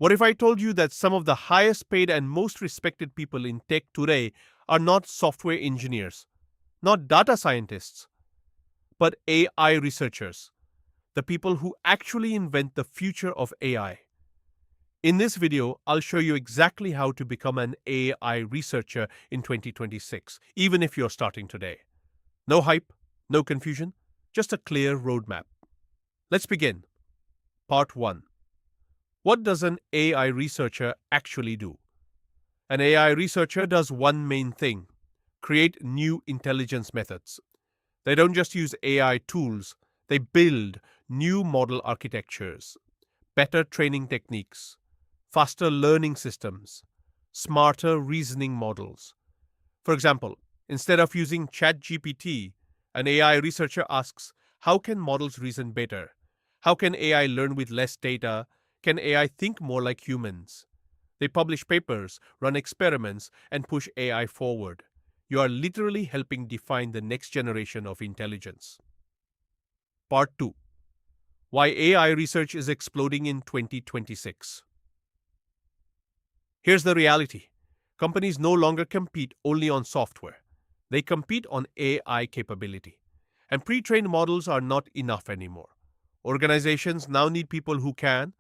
What if I told you that some of the highest paid and most respected people in tech today are not software engineers, not data scientists, but AI researchers, the people who actually invent the future of AI? In this video, I'll show you exactly how to become an AI researcher in 2026, even if you're starting today. No hype, no confusion, just a clear roadmap. Let's begin. Part 1. What does an AI researcher actually do? An AI researcher does one main thing: create new intelligence methods. They don't just use AI tools, they build new model architectures, better training techniques, faster learning systems, smarter reasoning models. For example, instead of using ChatGPT, an AI researcher asks, how can models reason better? How can AI learn with less data? Can AI think more like humans? They publish papers, run experiments, and push AI forward. You are literally helping define the next generation of intelligence. Part 2. Why AI research is exploding in 2026. Here's the reality. Companies no longer compete only on software. They compete on AI capability. And pre-trained models are not enough anymore. Organizations now need people who can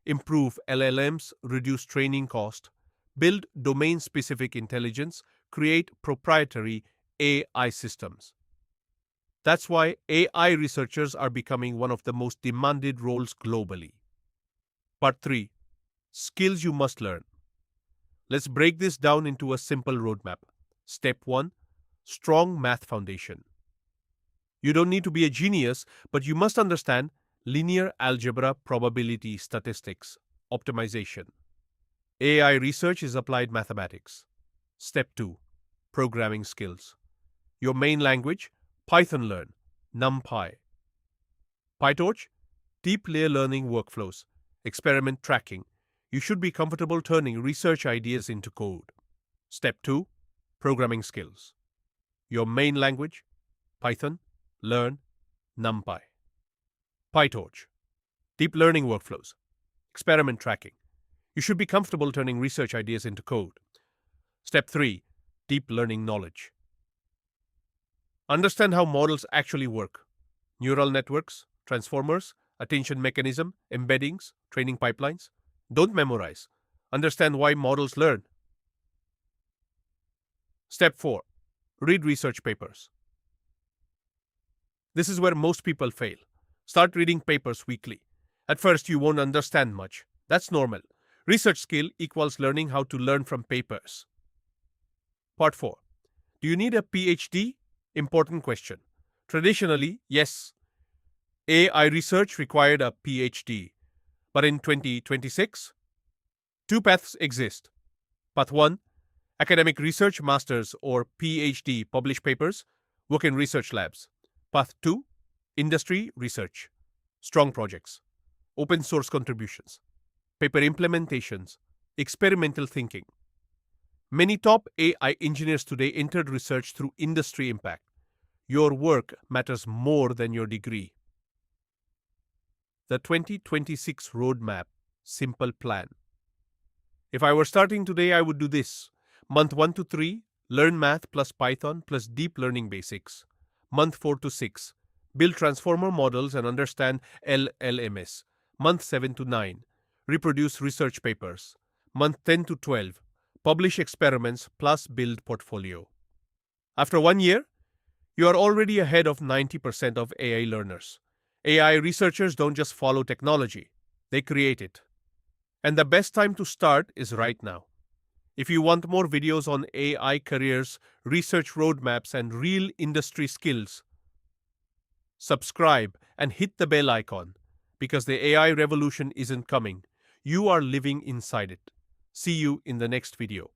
improve LLMs, reduce training cost, build domain-specific intelligence, create proprietary AI systems. That's why AI researchers are becoming one of the most demanded roles globally. Part 3. Skills you must learn. Let's break this down into a simple roadmap. Step 1. Strong math foundation. You don't need to be a genius, but you must understand linear algebra, probability, statistics, optimization. AI research is applied mathematics. Step 2. Programming skills. Your main language, Python learn, NumPy. PyTorch, deep layer learning workflows, experiment tracking. You should be comfortable turning research ideas into code. Step 2. Programming skills. Your main language, Python, learn, NumPy. PyTorch, deep learning workflows, experiment tracking. You should be comfortable turning research ideas into code. Step 3. Deep learning knowledge. Understand how models actually work. Neural networks, transformers, attention mechanism, embeddings, training pipelines. Don't memorize. Understand why models learn. Step 4. Read research papers. This is where most people fail. Start reading papers weekly. At first, you won't understand much. That's normal. Research skill equals learning how to learn from papers. Part 4. Do you need a PhD? Important question. Traditionally, yes. AI research required a PhD. But in 2026, two paths exist. Path 1. Academic research masters or PhD publish papers, work in research labs. Path 2. Industry research. Strong projects. Open source contributions. Paper implementations. Experimental thinking. Many top AI engineers today entered research through industry impact. Your work matters more than your degree. The 2026 roadmap. Simple plan. If I were starting today, I would do this. Month 1 to 3, learn math plus Python plus deep learning basics. Month 4 to 6, build transformer models and understand LLMs. Month 7 to 9, reproduce research papers. Month 10 to 12, publish experiments plus build portfolio. After 1 year, you are already ahead of 90% of AI learners. AI researchers don't just follow technology, they create it. And the best time to start is right now. If you want more videos on AI careers, research roadmaps, and real industry skills, subscribe and hit the bell icon, because the AI revolution isn't coming. You are living inside it. See you in the next video.